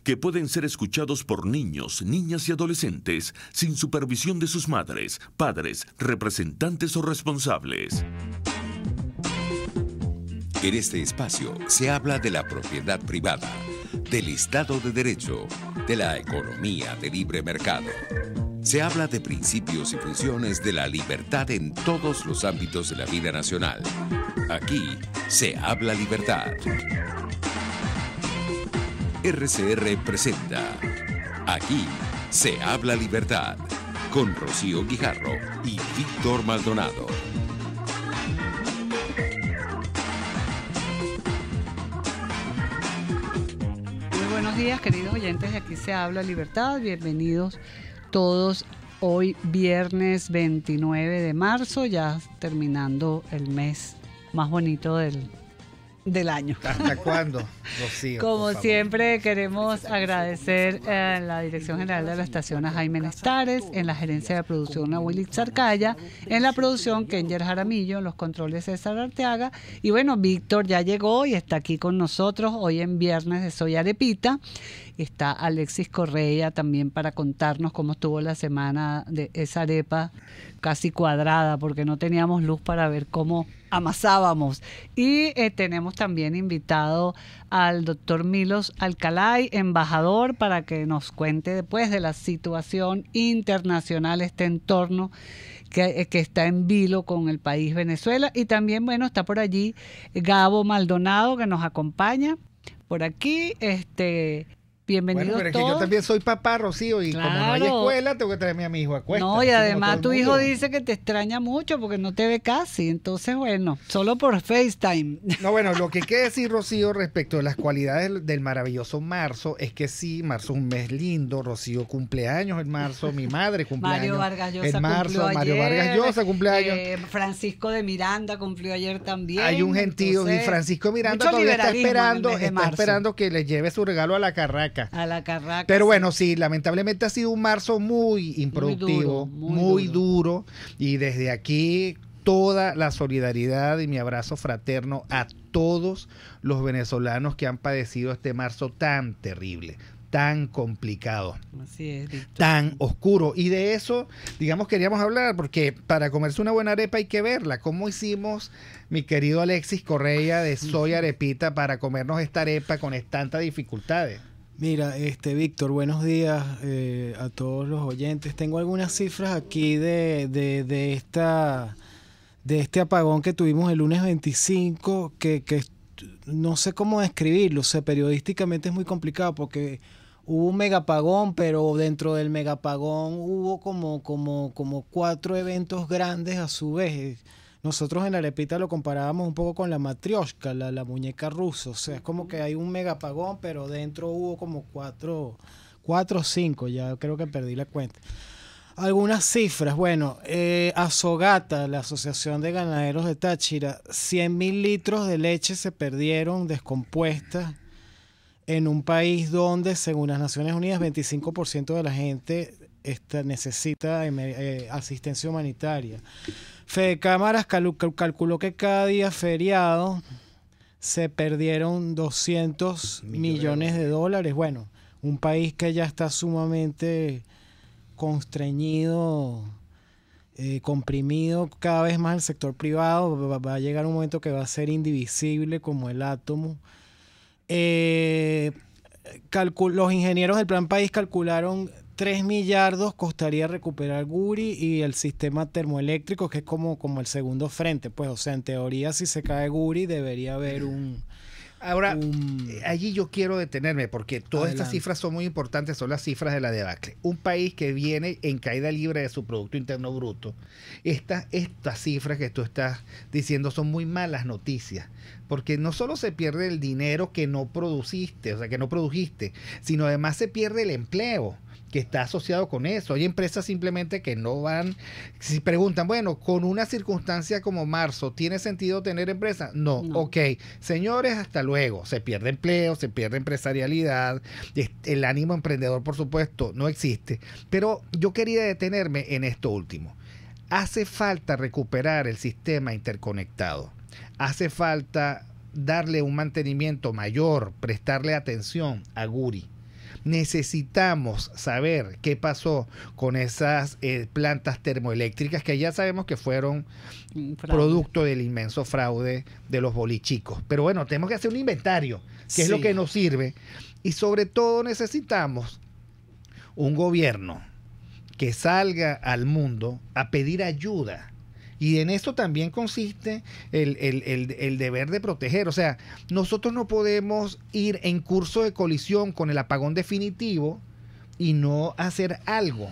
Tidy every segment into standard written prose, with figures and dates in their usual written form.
que pueden ser escuchados por niños, niñas y adolescentes sin supervisión de sus madres, padres, representantes o responsables. En este espacio se habla de la propiedad privada, del Estado de Derecho, de la economía de libre mercado. Se habla de principios y funciones de la libertad en todos los ámbitos de la vida nacional. Aquí se habla libertad. RCR presenta Aquí se habla libertad, con Rocío Guijarro y Víctor Maldonado. Buenos días, queridos oyentes de Aquí se habla libertad. Bienvenidos todos. Hoy viernes 29 de marzo, ya terminando el mes más bonito del año. ¿Hasta cuándo, Rocío? Como siempre, queremos agradecer en la Dirección General de la Estación a Jaime Nestares, en la gerencia de producción a Willy Zarcaya, en la producción Kenger Jaramillo, en los controles César Arteaga. Y bueno, Víctor ya llegó y está aquí con nosotros hoy en viernes de Soy Arepita. Está Alexis Correa también para contarnos cómo estuvo la semana de esa arepa casi cuadrada, porque no teníamos luz para ver cómo amasábamos. Y tenemos también invitado al doctor Milos Alcalay, embajador, para que nos cuente después de la situación internacional, este entorno que está en vilo con el país Venezuela. Y también, bueno, está por allí Gabo Maldonado, que nos acompaña por aquí. Bienvenidos bueno, pero todos. Es que yo también soy papá, Rocío, y claro. Como no hay escuela, tengo que traerme a mi hijo a cuesta. No, y además tu hijo dice que te extraña mucho porque no te ve casi. Entonces, bueno, solo por FaceTime. No, bueno, lo que hay que decir, Rocío, respecto de las cualidades del maravilloso marzo, es que sí, marzo es un mes lindo. Rocío cumpleaños en marzo, mi madre cumpleaños Mario Vargas Llosa en marzo, cumplió Mario ayer, Vargas Llosa cumpleaños. Francisco de Miranda cumplió ayer también. Hay un gentío, y Francisco Miranda todavía está esperando que le lleve su regalo a la Carraca. A la Carraca. Pero bueno, sí, lamentablemente ha sido un marzo muy improductivo, muy duro. Y desde aquí toda la solidaridad y mi abrazo fraterno a todos los venezolanos que han padecido este marzo tan terrible, tan complicado, así es, tan oscuro. Y de eso, digamos, queríamos hablar, porque para comerse una buena arepa hay que verla. ¿Cómo hicimos, mi querido Alexis Correa de Soy Arepita, para comernos esta arepa con tantas dificultades? Mira, Víctor, buenos días a todos los oyentes. Tengo algunas cifras aquí de este apagón que tuvimos el lunes 25, que no sé cómo describirlo. O sea, periodísticamente es muy complicado porque hubo un megapagón, pero dentro del megapagón hubo como 4 eventos grandes a su vez. Nosotros en Arepita lo comparábamos un poco con la matrioshka, la muñeca rusa. O sea, es como que hay un megapagón, pero dentro hubo como 4 o 5, ya creo que perdí la cuenta. Algunas cifras, bueno, Azogata, la Asociación de Ganaderos de Táchira, 100.000 litros de leche se perdieron descompuestas en un país donde, según las Naciones Unidas, 25% de la gente necesita asistencia humanitaria. Fede Cámaras calculó que cada día feriado se perdieron 200 millones de dólares. Bueno, un país que ya está sumamente constreñido, comprimido cada vez más el sector privado. Va a llegar un momento que va a ser indivisible como el átomo. Los ingenieros del Plan País calcularon 3 millardos costaría recuperar Guri y el sistema termoeléctrico, que es como el segundo frente. Pues, o sea, en teoría, si se cae Guri, debería haber Ahora, allí yo quiero detenerme, porque todas estas cifras son muy importantes, son las cifras de la debacle. Un país que viene en caída libre de su Producto Interno Bruto. Estas cifras que tú estás diciendo son muy malas noticias, porque no solo se pierde el dinero que no produciste, o sea, que no produjiste, sino además se pierde el empleo que está asociado con eso. Hay empresas simplemente que no van, si preguntan, bueno, con una circunstancia como marzo, ¿tiene sentido tener empresa? No. Ok, señores, hasta luego. Se pierde empleo, se pierde empresarialidad, el ánimo emprendedor, por supuesto, no existe. Pero yo quería detenerme en esto último. Hace falta recuperar el sistema interconectado. Hace falta darle un mantenimiento mayor, prestarle atención a Guri. necesitamos saber qué pasó con esas plantas termoeléctricas que ya sabemos que fueron producto del inmenso fraude de los bolichicos. Pero bueno, tenemos que hacer un inventario, que es lo que nos sirve. Y sobre todo necesitamos un gobierno que salga al mundo a pedir ayuda. Y en esto también consiste el deber de proteger. O sea, nosotros no podemos ir en curso de colisión con el apagón definitivo y no hacer algo.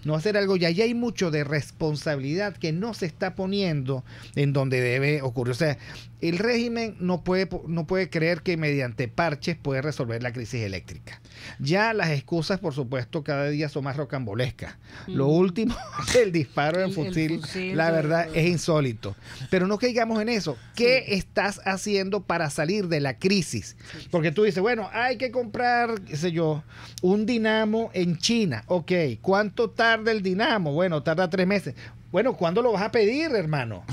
Y allí hay mucho de responsabilidad que no se está poniendo en donde debe ocurrir. O sea, el régimen no puede creer que mediante parches puede resolver la crisis eléctrica. Ya las excusas, por supuesto, cada día son más rocambolescas. Lo último, el disparo en fusil, la verdad, es insólito. Pero no caigamos en eso. ¿Qué estás haciendo para salir de la crisis? Porque tú dices, bueno, hay que comprar, qué sé yo, un dinamo en China. Ok, ¿cuánto tarda el dinamo? Bueno, tarda 3 meses. Bueno, ¿cuándo lo vas a pedir, hermano?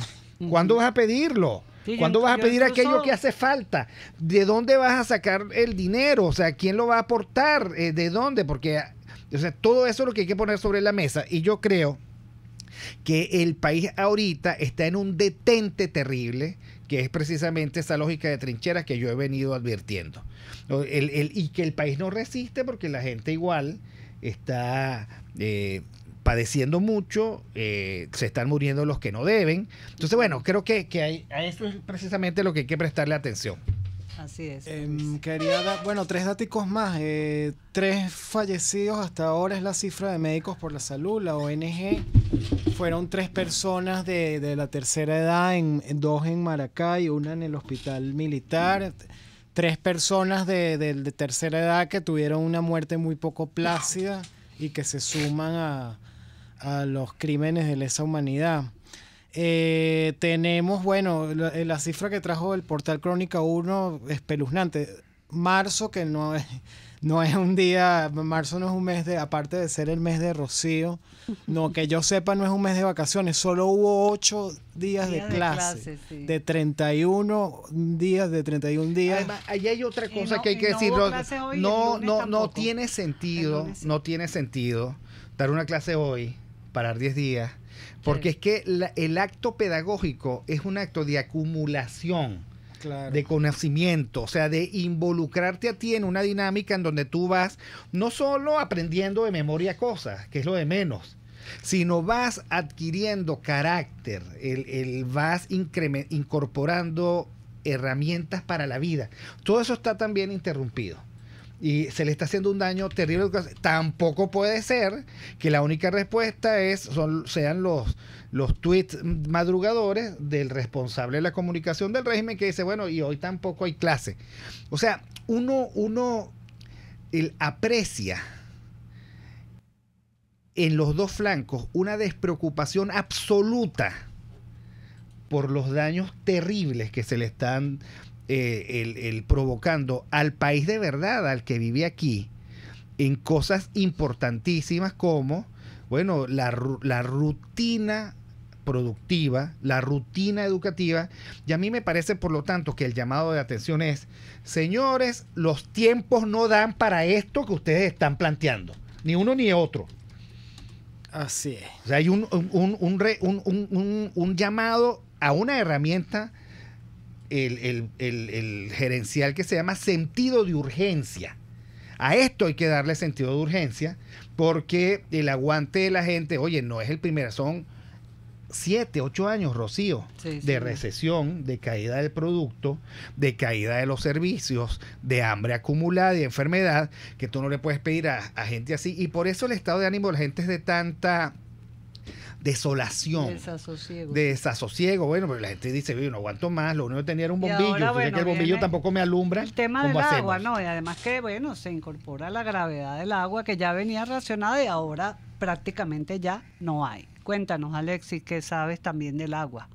¿Cuándo vas a pedirlo? Sí, ¿cuándo vas a pedir aquello que hace falta? ¿De dónde vas a sacar el dinero? O sea, ¿quién lo va a aportar? ¿De dónde? Porque, o sea, todo eso es lo que hay que poner sobre la mesa. Y yo creo que el país ahorita está en un detente terrible, que es precisamente esa lógica de trincheras que yo he venido advirtiendo. Y que el país no resiste porque la gente igual está padeciendo mucho, se están muriendo los que no deben. Entonces, bueno, creo que a eso es precisamente lo que hay que prestarle atención. Así es. Quería dar, 3 daticos más. 3 fallecidos hasta ahora es la cifra de Médicos por la Salud, la ONG. Fueron 3 personas de la tercera edad, 2 en Maracay, 1 en el hospital militar. 3 personas de tercera edad que tuvieron una muerte muy poco plácida y que se suman a los crímenes de lesa humanidad. Tenemos, la cifra que trajo el portal Crónica 1, espeluznante. Marzo, que no es un día, marzo no es un mes aparte de ser el mes de Rocío, no, que yo sepa, no es un mes de vacaciones, solo hubo 8 días de clase, sí. De 31 días. Además, ahí hay otra cosa que hay que decir, no tiene sentido, dar una clase hoy, parar 10 días, porque es que el acto pedagógico es un acto de acumulación, claro, de conocimiento, o sea, de involucrarte a ti en una dinámica en donde tú vas no solo aprendiendo de memoria cosas, que es lo de menos, sino vas adquiriendo carácter, vas incorporando herramientas para la vida. Todo eso está también interrumpido. Y se le está haciendo un daño terrible. Tampoco puede ser que la única respuesta sean los tweets madrugadores del responsable de la comunicación del régimen que dice, bueno, y hoy tampoco hay clase. O sea, uno aprecia en los dos flancos una despreocupación absoluta por los daños terribles que se le están provocando al país de verdad, al que vive aquí, en cosas importantísimas como, la rutina productiva, la rutina educativa. Y a mí me parece, por lo tanto, que el llamado de atención es, señores, los tiempos no dan para esto que ustedes están planteando, ni uno ni otro. Así es. O sea, hay un llamado a una herramienta, el gerencial, que se llama sentido de urgencia. A esto hay que darle sentido de urgencia, porque el aguante de la gente, no es el primero, son 7, 8 años, Rocío, de recesión, de caída del producto, de caída de los servicios, de hambre acumulada y de enfermedad, que tú no le puedes pedir a gente así. Y por eso el estado de ánimo de la gente es de tanta desolación, desasosiego. Pero la gente dice, no aguanto más, lo único que tenía era un bombillo, ahora, que el bombillo tampoco me alumbra. El tema del agua, ¿no? Y además que, se incorpora la gravedad del agua, que ya venía racionada y ahora prácticamente ya no hay. Cuéntanos, Alexis, ¿qué sabes también del agua?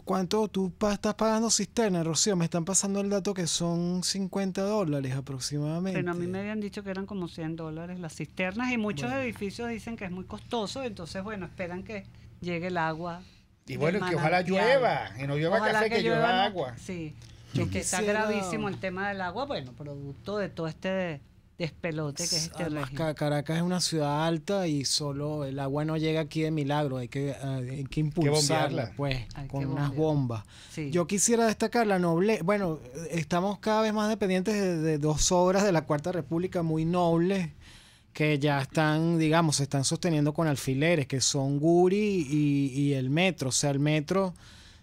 ¿Cuánto tú estás pagando cisterna, Rocío? Me están pasando el dato que son $50 aproximadamente. Pero a mí me habían dicho que eran como $100 las cisternas, y muchos edificios dicen que es muy costoso, entonces, esperan que llegue el agua. Y que ojalá llueva, y no llueva café, que llueva agua. Sí. que está gravísimo el tema del agua, bueno, producto de todo este despelote que es este régimen. Caracas es una ciudad alta y solo el agua no llega aquí de milagro, hay que impulsarla pues con unas bombas. Sí. Yo quisiera destacar la noble, bueno, estamos cada vez más dependientes de 2 obras de la Cuarta República muy nobles que ya están, digamos, se están sosteniendo con alfileres, que son Guri y el metro. O sea, el metro,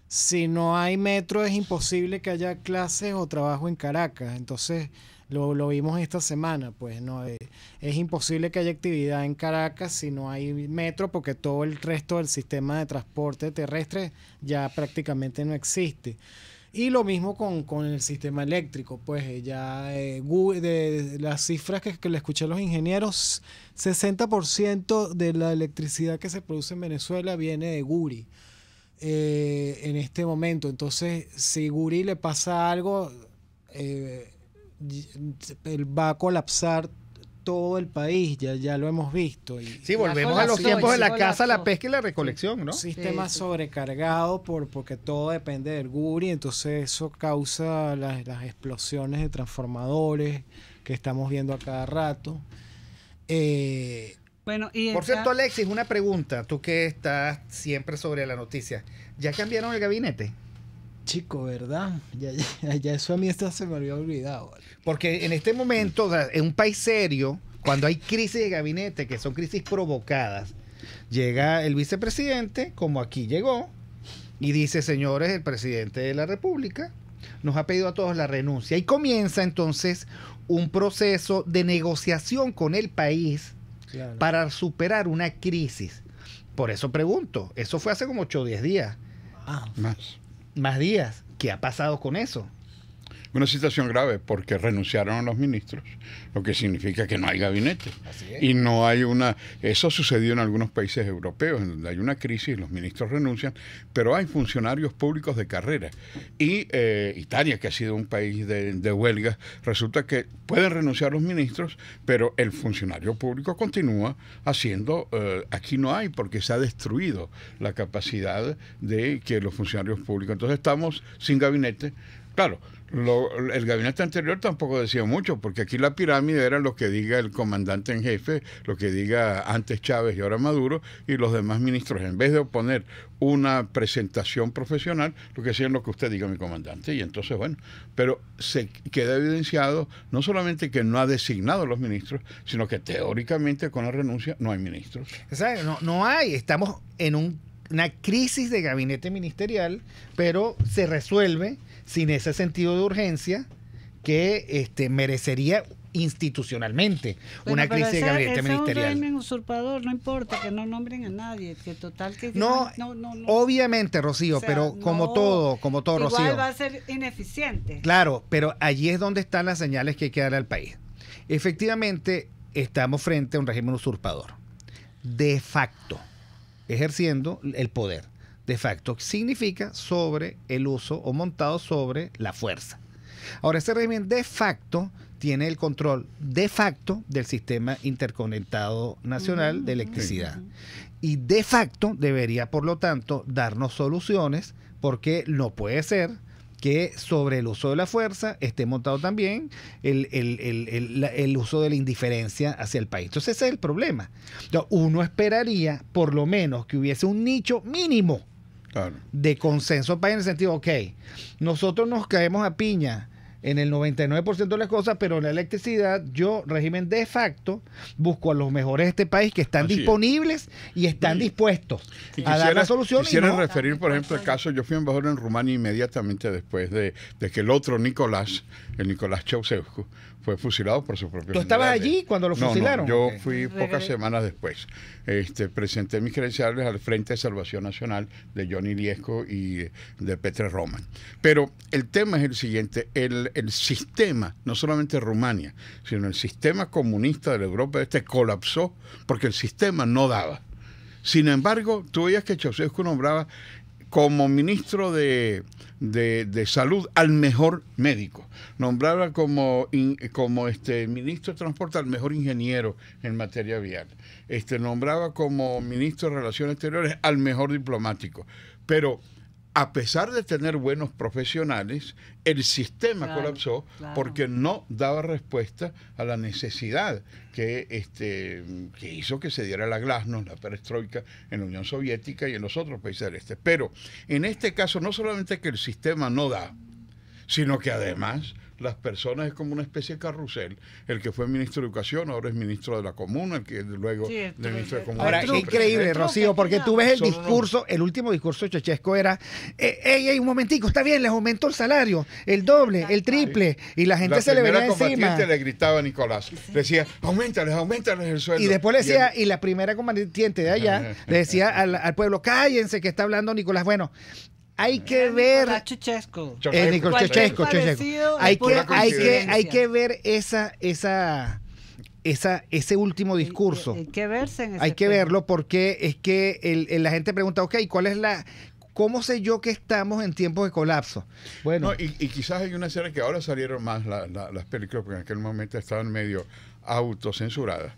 si no hay metro es imposible que haya clases o trabajo en Caracas. Entonces lo vimos esta semana, pues no es imposible que haya actividad en Caracas si no hay metro, porque todo el resto del sistema de transporte terrestre ya prácticamente no existe. Y lo mismo con el sistema eléctrico, pues ya de las cifras que le escuché a los ingenieros, 60% de la electricidad que se produce en Venezuela viene de Guri en este momento. Entonces, si Guri le pasa algo, va a colapsar todo el país, ya lo hemos visto. Sí, volvemos a los tiempos de la caza, la pesca y la recolección, ¿no? Un sistema sobrecargado porque todo depende del Guri, entonces eso causa las explosiones de transformadores que estamos viendo a cada rato. Bueno, y por cierto, Alexis, una pregunta, tú que estás siempre sobre la noticia, ¿ya cambiaron el gabinete? Chico, ¿verdad? Ya eso a mí se me había olvidado. ¿Vale? Porque en este momento, o sea, en un país serio, cuando hay crisis de gabinete, que son crisis provocadas, llega el vicepresidente, como aquí llegó, y dice, señores, el presidente de la República nos ha pedido a todos la renuncia. Y comienza entonces un proceso de negociación con el país para superar una crisis. Por eso pregunto, eso fue hace como 8 o 10 días. Más días. ¿Qué ha pasado con eso? Una situación grave porque renunciaron a los ministros, lo que significa que no hay gabinete. Así es. Y no hay eso sucedió en algunos países europeos, en donde hay una crisis, los ministros renuncian, pero hay funcionarios públicos de carrera. Y Italia, que ha sido un país de huelgas, resulta que pueden renunciar los ministros, pero el funcionario público continúa haciendo, aquí no hay, porque se ha destruido la capacidad de que los funcionarios públicos. Entonces estamos sin gabinete. Claro, el gabinete anterior tampoco decía mucho, porque aquí la pirámide era lo que diga el comandante en jefe, lo que diga antes Chávez y ahora Maduro, y los demás ministros, en vez de oponer una presentación profesional, lo que hacían lo que usted diga, mi comandante. Y entonces, bueno, pero se queda evidenciado no solamente que no ha designado a los ministros, sino que teóricamente con la renuncia no hay ministros. No hay, estamos en una crisis de gabinete ministerial, pero se resuelve sin ese sentido de urgencia que merecería institucionalmente una crisis de gabinete ministerial. Es un régimen usurpador, no importa que no nombren a nadie, que total que no. Obviamente, Rocío, o sea, pero como todo, igual Rocío. Igual va a ser ineficiente. Claro, pero allí es donde están las señales que hay que darle al país. Efectivamente, estamos frente a un régimen usurpador, de facto, ejerciendo el poder. De facto significa sobre el uso o montado sobre la fuerza. Ahora, este régimen de facto tiene el control de facto del sistema interconectado nacional de electricidad. Y de facto debería, por lo tanto, darnos soluciones, porque no puede ser que sobre el uso de la fuerza esté montado también el uso de la indiferencia hacia el país. Entonces ese es el problema. Entonces, uno esperaría por lo menos que hubiese un nicho mínimo de consenso país, en el sentido, ok, nosotros nos caemos a piña en el 99% de las cosas, pero en la electricidad, yo, régimen de facto, busco a los mejores de este país que están disponibles y están dispuestos a dar la solución. Quisiera referir, por ejemplo, el caso, yo fui embajador en Rumania inmediatamente después de que el otro Nicolás Ceausescu, fue fusilado por su propio. ¿Tú estabas allí cuando lo fusilaron? No, yo fui pocas semanas después. Presenté mis credenciales al Frente de Salvación Nacional de Johnny Liesco y de Petre Roman. Pero el tema es el siguiente, el sistema, no solamente Rumania, sino el sistema comunista de la Europa colapsó porque el sistema no daba. Sin embargo, tú veías que Ceausescu nombraba como ministro de salud al mejor médico, nombraba como ministro de transporte al mejor ingeniero en materia vial, nombraba como ministro de Relaciones Exteriores al mejor diplomático, pero a pesar de tener buenos profesionales, el sistema colapsó porque no daba respuesta a la necesidad que hizo que se diera la glasnost, la perestroika en la Unión Soviética y en los otros países del este. Pero en este caso no solamente que el sistema no da, sino que además las personas es como una especie de carrusel. El que fue ministro de Educación ahora es ministro de la Comuna, el que luego de ministro de Comuna. Ahora, es increíble, Rocío, porque tú ves el discurso, el último discurso de Ceausescu era, ey, un momentico, está bien, les aumentó el salario, el doble, el triple, y la gente se le venía encima. Le gritaba a Nicolás, le decía, aumentales el sueldo. Y después le decía, y la primera combatiente de allá, le decía al pueblo, cállense que está hablando Nicolás. Bueno, hay que ver Ceausescu. Hay que ver ese último discurso. Hay que verse en ese Hay que verlo porque es que la gente pregunta, ok, ¿cómo sé yo que estamos en tiempos de colapso? Bueno, y quizás hay una serie que ahora salieron más las películas, porque en aquel momento estaban medio autocensuradas.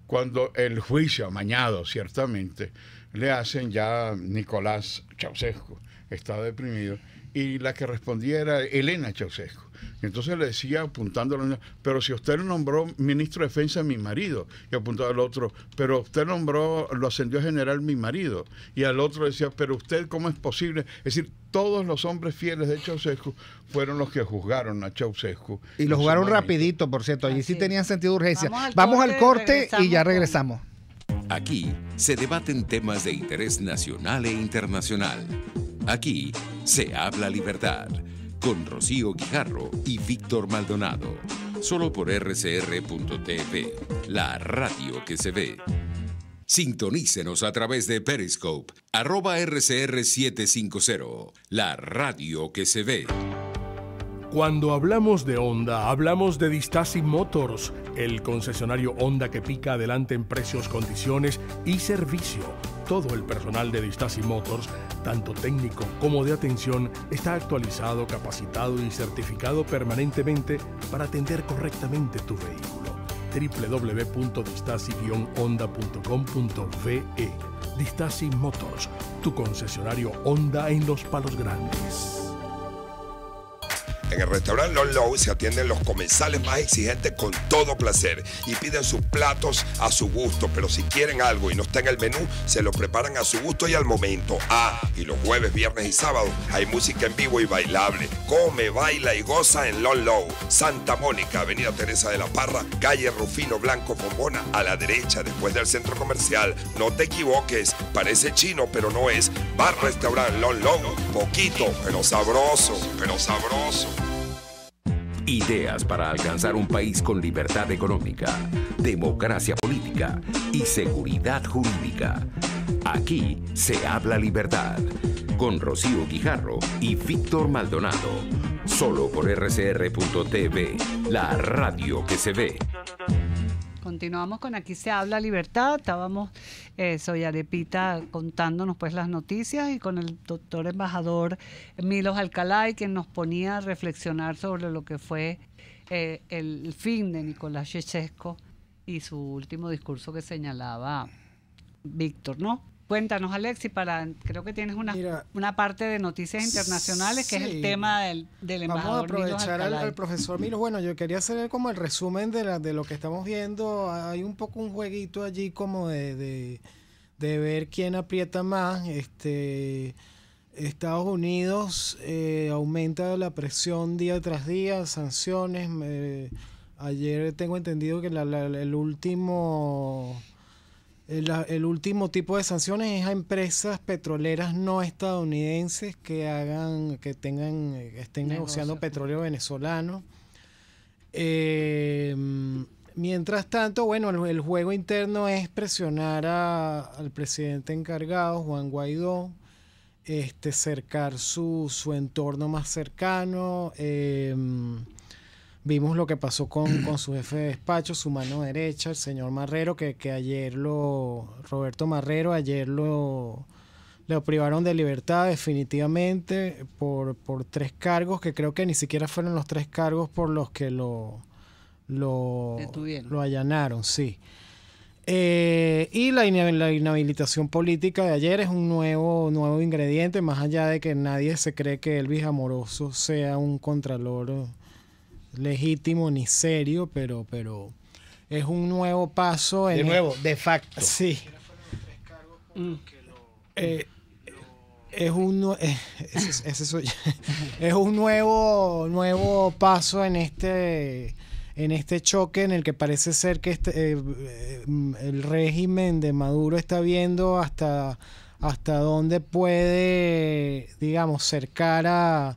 Cuando el juicio amañado, ciertamente, le hacen ya Nicolás Ceausescu. Estaba deprimido, y la que respondía era Elena Ceausescu. Y entonces le decía, apuntándolo, pero si usted lo nombró ministro de Defensa mi marido, y apuntaba al otro, pero usted lo ascendió a general mi marido, y al otro decía, pero usted, ¿cómo es posible? Es decir, todos los hombres fieles de Ceausescu fueron los que juzgaron a Ceausescu. Y lo juzgaron rapidito, por cierto, allí sí tenían sentido de urgencia. Vamos al corte y ya regresamos. Aquí se debaten temas de interés nacional e internacional. Aquí se habla libertad, con Rocío Guijarro y Víctor Maldonado. Solo por rcr.tv, la radio que se ve. Sintonícenos a través de Periscope, @RCR750, la radio que se ve. Cuando hablamos de Honda, hablamos de Distasi Motors, el concesionario Honda que pica adelante en precios, condiciones y servicio. Todo el personal de Distasi Motors, tanto técnico como de atención, está actualizado, capacitado y certificado permanentemente para atender correctamente tu vehículo. www.distasi-honda.com.ve. Distasi Motors, tu concesionario Honda en Los Palos Grandes. En el restaurante Lon Low se atienden los comensales más exigentes con todo placer y piden sus platos a su gusto, pero si quieren algo y no está en el menú, se lo preparan a su gusto y al momento. Y los jueves, viernes y sábados hay música en vivo y bailable. Come, baila y goza en Lon Low, Santa Mónica, Avenida Teresa de la Parra, calle Rufino Blanco Fombona, a la derecha después del centro comercial. No te equivoques, parece chino pero no es. Bar Restaurant Lon Low, poquito pero sabroso, Ideas para alcanzar un país con libertad económica, democracia política y seguridad jurídica. Aquí se habla libertad, con Rocío Guijarro y Víctor Maldonado. Solo por rcr.tv, la radio que se ve. Continuamos con Aquí se habla libertad. Estábamos, soy Arepita, contándonos pues las noticias, y con el doctor embajador Milos Alcalay, quien nos ponía a reflexionar sobre lo que fue el fin de Nicolás Ceausescu y su último discurso que señalaba Víctor, ¿no? Cuéntanos, Alexis, creo que tienes una parte de noticias internacionales, que es el tema del embajador Milos Alcalay. Vamos a aprovechar al profesor Milos. Bueno, yo quería hacer como el resumen de lo que estamos viendo. Hay un poco un jueguito allí como de ver quién aprieta más. Estados Unidos aumenta la presión día tras día, sanciones. Ayer tengo entendido que el último tipo de sanciones es a empresas petroleras no estadounidenses que estén negociando petróleo venezolano. Mientras tanto, bueno, el juego interno es presionar al presidente encargado, Juan Guaidó, cercar su entorno más cercano. Vimos lo que pasó con su jefe de despacho, su mano derecha, el señor Marrero, que ayer Roberto Marrero, le privaron de libertad definitivamente por 3 cargos, que creo que ni siquiera fueron los 3 cargos por los que lo allanaron, sí. Y la inhabilitación política de ayer es un nuevo ingrediente, más allá de que nadie se cree que Elvis Amoroso sea un contralor legítimo ni serio, pero es un nuevo paso. De facto. Sí. Es un nuevo paso en este choque en el que parece ser que el régimen de Maduro está viendo hasta dónde puede, digamos, cercar a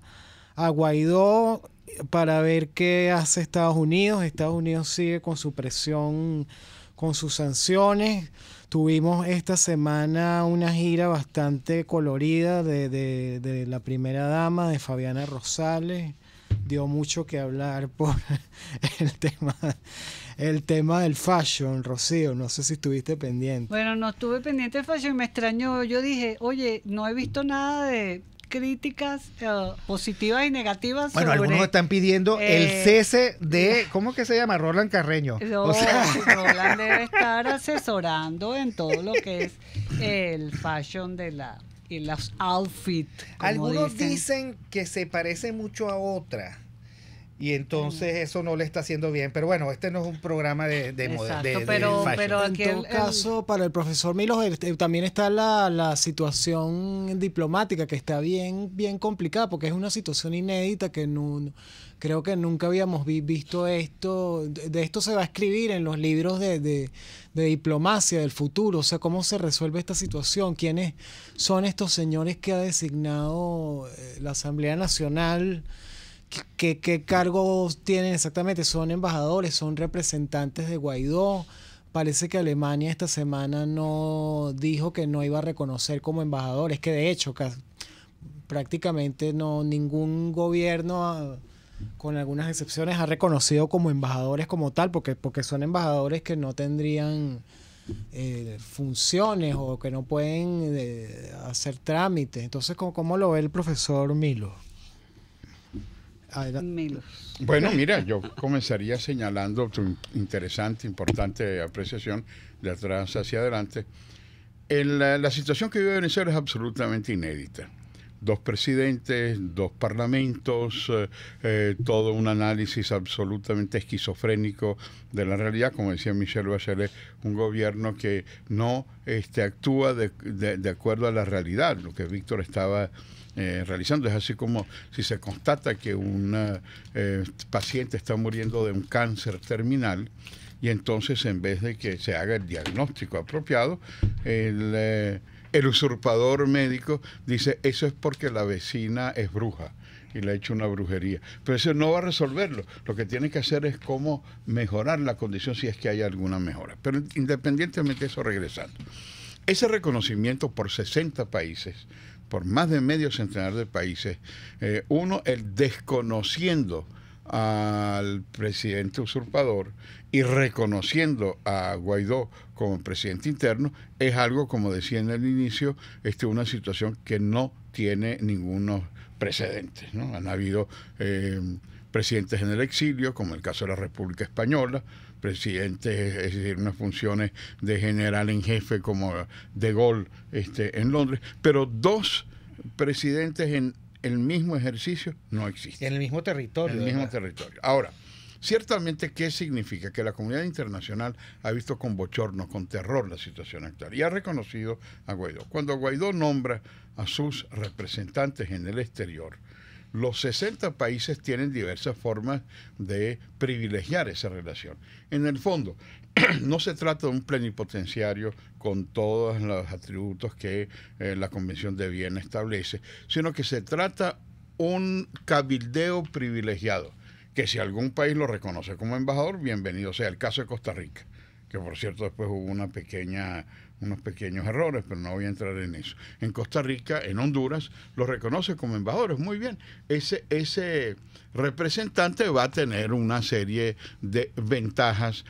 Guaidó para ver qué hace Estados Unidos. Estados Unidos sigue con su presión, con sus sanciones. Tuvimos esta semana una gira bastante colorida de la primera dama, de Fabiana Rosales. Dio mucho que hablar por el tema del fashion, Rocío. No sé si estuviste pendiente. Bueno, no estuve pendiente del fashion, me extrañó. Yo dije, oye, no he visto nada de críticas positivas y negativas. Bueno, sobre, algunos están pidiendo el cese de, ¿cómo que se llama? Roland Carreño. No, Roland debe estar asesorando en todo lo que es el fashion y los outfits. Algunos dicen que se parece mucho a otra. Y entonces eso no le está haciendo bien. Pero bueno, este no es un programa de fashion. Pero aquí en todo caso, para el profesor Milos también está la situación diplomática, que está bien complicada, porque es una situación inédita que creo que nunca habíamos visto esto. De esto se va a escribir en los libros de diplomacia del futuro. O sea, cómo se resuelve esta situación, quiénes son estos señores que ha designado la Asamblea Nacional. ¿Qué cargos tienen exactamente? ¿Son embajadores? ¿Son representantes de Guaidó? Parece que Alemania esta semana no dijo que no iba a reconocer como embajadores, que de hecho prácticamente ningún gobierno, con algunas excepciones, ha reconocido como embajadores como tal, porque son embajadores que no tendrían funciones o que no pueden hacer trámites. Entonces, ¿cómo lo ve el profesor Milo? Bueno, mira, yo comenzaría señalando tu interesante, importante apreciación de atrás hacia adelante. La situación que vive Venezuela es absolutamente inédita. 2 presidentes, 2 parlamentos, todo un análisis absolutamente esquizofrénico de la realidad. Como decía Michelle Bachelet, un gobierno que no actúa de acuerdo a la realidad, lo que Víctor estaba realizando. Es así como si se constata que un paciente está muriendo de un cáncer terminal, y entonces en vez de que se haga el diagnóstico apropiado, el usurpador médico dice, eso es porque la vecina es bruja y le ha hecho una brujería. Pero eso no va a resolverlo. Lo que tiene que hacer es cómo mejorar la condición, si es que hay alguna mejora. Pero independientemente de eso, regresando. Ese reconocimiento por 60 países, por más de medio centenar de países, el desconociendo al presidente usurpador y reconociendo a Guaidó como presidente interno, es algo, como decía en el inicio, una situación que no tiene ningunos precedentes, ¿no? Han habido presidentes en el exilio, como el caso de la República Española, presidentes, es decir, unas funciones de general en jefe como De Gaulle en Londres, pero 2 presidentes en el mismo ejercicio no existe. En el mismo territorio. En el mismo territorio. Ahora, ciertamente, ¿qué significa? Que la comunidad internacional ha visto con bochorno, con terror la situación actual y ha reconocido a Guaidó. Cuando Guaidó nombra a sus representantes en el exterior, los 60 países tienen diversas formas de privilegiar esa relación. En el fondo, no se trata de un plenipotenciario con todos los atributos que la Convención de Viena establece, sino que se trata un cabildeo privilegiado, que si algún país lo reconoce como embajador, bienvenido sea. El caso de Costa Rica, que por cierto después hubo unos pequeños errores, pero no voy a entrar en eso. En Costa Rica, en Honduras, lo reconoce como embajadores, muy bien. Ese representante va a tener una serie de ventajas.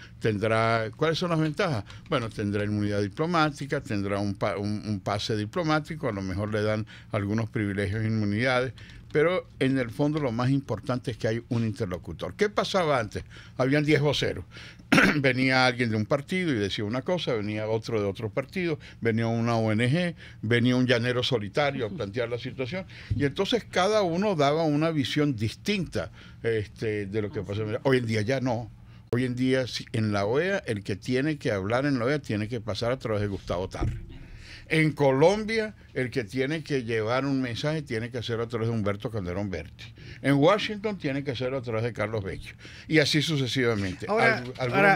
¿Cuáles son las ventajas? Bueno, tendrá inmunidad diplomática, tendrá un pase diplomático, a lo mejor le dan algunos privilegios e inmunidades, pero en el fondo lo más importante es que hay un interlocutor. ¿Qué pasaba antes? Habían 10 voceros. Venía alguien de un partido y decía una cosa, venía otro de otro partido, venía una ONG, venía un llanero solitario a plantear la situación, y entonces cada uno daba una visión distinta de lo que pasó. Hoy en día ya no. Hoy en día en la OEA, el que tiene que hablar en la OEA tiene que pasar a través de Gustavo Tarre. En Colombia, el que tiene que llevar un mensaje tiene que hacerlo a través de Humberto Calderón Berti. En Washington tiene que hacerlo a través de Carlos Vecchio. Y así sucesivamente. Ahora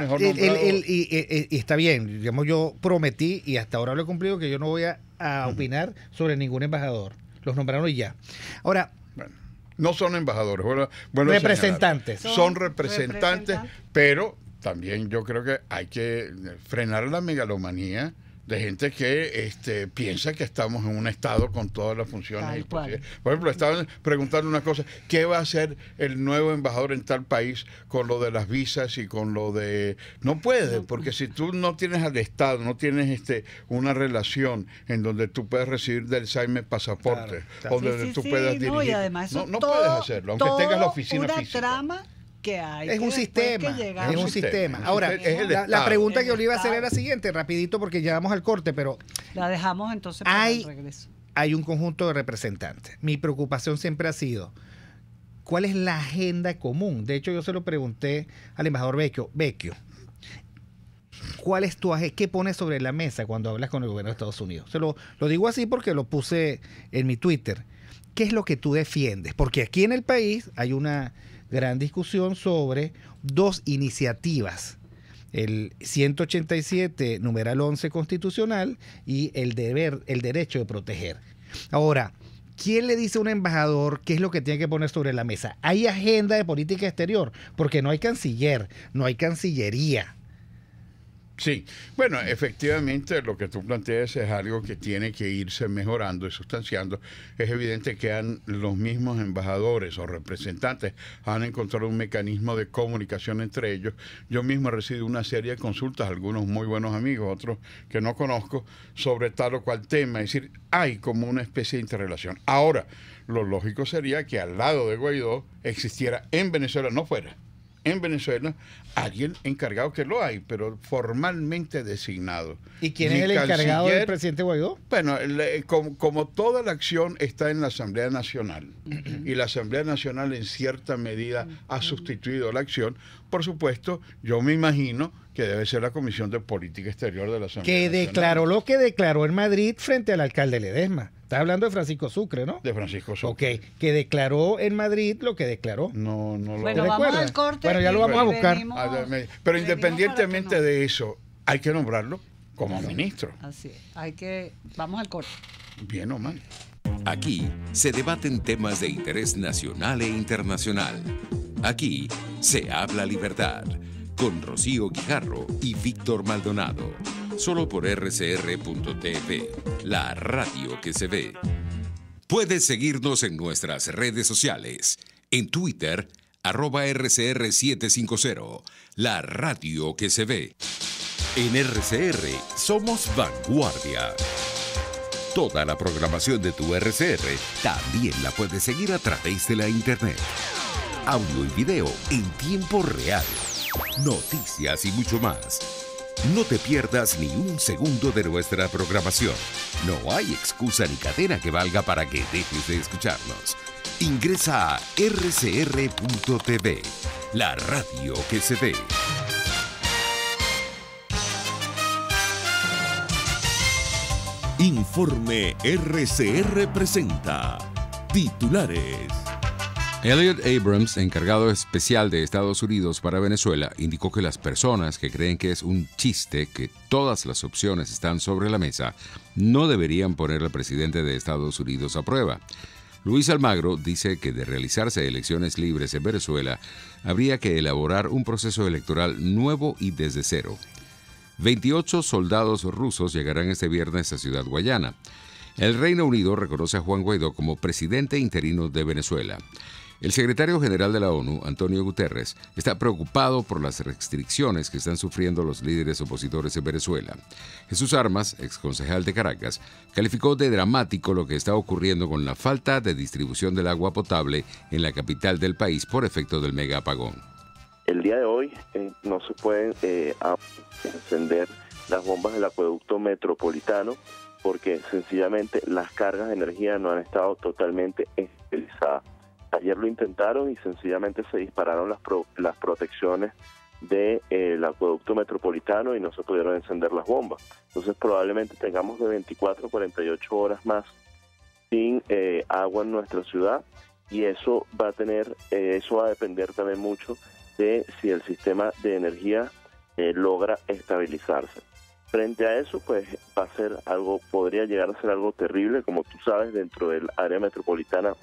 Mejor nombrado? y está bien, digamos, yo prometí y hasta ahora lo he cumplido que yo no voy a opinar sobre ningún embajador. Los nombraron y ya. Ahora, bueno, no son embajadores, representantes. Son representantes, pero también yo creo que hay que frenar la megalomanía de gente que piensa que estamos en un estado con todas las funciones. Por ejemplo, estaban preguntando una cosa: ¿qué va a hacer el nuevo embajador en tal país con lo de las visas y con lo de...? No puede, porque si tú no tienes al Estado, no tienes una relación en donde tú puedes recibir del SAIME pasaporte, o donde tú puedas dirigir. Y además no puedes hacerlo, aunque tengas la oficina física. Trama que hay es un sistema, es un sistema. Ahora, la pregunta que yo le iba a hacer era la siguiente, rapidito, porque ya vamos al corte, pero la dejamos entonces para el regreso. Hay un conjunto de representantes. Mi preocupación siempre ha sido, ¿cuál es la agenda común? De hecho, yo se lo pregunté al embajador Vecchio. ¿Cuál es tu agenda? ¿Qué pones sobre la mesa cuando hablas con el gobierno de Estados Unidos? Se lo digo así porque lo puse en mi Twitter. ¿Qué es lo que tú defiendes? Porque aquí en el país hay una gran discusión sobre dos iniciativas: el 187, numeral 11 constitucional, y el derecho de proteger. Ahora, ¿quién le dice a un embajador qué es lo que tiene que poner sobre la mesa? ¿Hay agenda de política exterior? Porque no hay canciller, no hay cancillería. Sí, bueno, efectivamente lo que tú planteas es algo que tiene que irse mejorando y sustanciando. Es evidente que los mismos embajadores o representantes han encontrado un mecanismo de comunicación entre ellos. Yo mismo he recibido una serie de consultas, algunos muy buenos amigos, otros que no conozco, sobre tal o cual tema. Es decir, hay como una especie de interrelación. Ahora, lo lógico sería que al lado de Guaidó existiera en Venezuela, no fuera, en Venezuela, alguien encargado, que lo hay, pero formalmente designado. ¿Y quién es el encargado del presidente Guaidó? Bueno, como toda la acción está en la Asamblea Nacional, y la Asamblea Nacional en cierta medida ha sustituido la acción, por supuesto, yo me imagino que debe ser la Comisión de Política Exterior de la Asamblea Nacional. Que declaró lo que declaró en Madrid frente al alcalde Ledesma. Estás hablando de Francisco Sucre, ¿no? De Francisco Sucre. Ok, que declaró en Madrid lo que declaró. No lo Bueno, vamos al corte. Bueno, ya lo vamos a buscar. Pero independientemente de eso, hay que nombrarlo como ministro. Así es. Vamos al corte. Bien o mal. Aquí se debaten temas de interés nacional e internacional. Aquí se habla libertad. Con Rocío Guijarro y Víctor Maldonado. Solo por rcr.tv, la radio que se ve. Puedes seguirnos en nuestras redes sociales. En Twitter, @RCR750, la radio que se ve. En RCR somos vanguardia. Toda la programación de tu RCR también la puedes seguir a través de la internet. Audio y video en tiempo real. Noticias y mucho más. No te pierdas ni un segundo de nuestra programación. No hay excusa ni cadena que valga para que dejes de escucharnos. Ingresa a rcr.tv, la radio que se ve. Informe RCR presenta titulares. Elliot Abrams, encargado especial de Estados Unidos para Venezuela, indicó que las personas que creen que es un chiste que todas las opciones están sobre la mesa no deberían poner al presidente de Estados Unidos a prueba. Luis Almagro dice que de realizarse elecciones libres en Venezuela, habría que elaborar un proceso electoral nuevo y desde cero. 28 soldados rusos llegarán este viernes a Ciudad Guayana. El Reino Unido reconoce a Juan Guaidó como presidente interino de Venezuela. El secretario general de la ONU, Antonio Guterres, está preocupado por las restricciones que están sufriendo los líderes opositores en Venezuela. Jesús Armas, exconcejal de Caracas, calificó de dramático lo que está ocurriendo con la falta de distribución del agua potable en la capital del país por efecto del mega apagón. El día de hoy no se pueden encender las bombas del acueducto metropolitano porque sencillamente las cargas de energía no han estado totalmente estabilizadas. Ayer lo intentaron y sencillamente se dispararon las protecciones del acueducto metropolitano y no se pudieron encender las bombas. Entonces probablemente tengamos de 24 a 48 horas más sin agua en nuestra ciudad, y eso va a depender también mucho de si el sistema de energía logra estabilizarse. Frente a eso, pues podría llegar a ser algo terrible. Como tú sabes, dentro del área metropolitana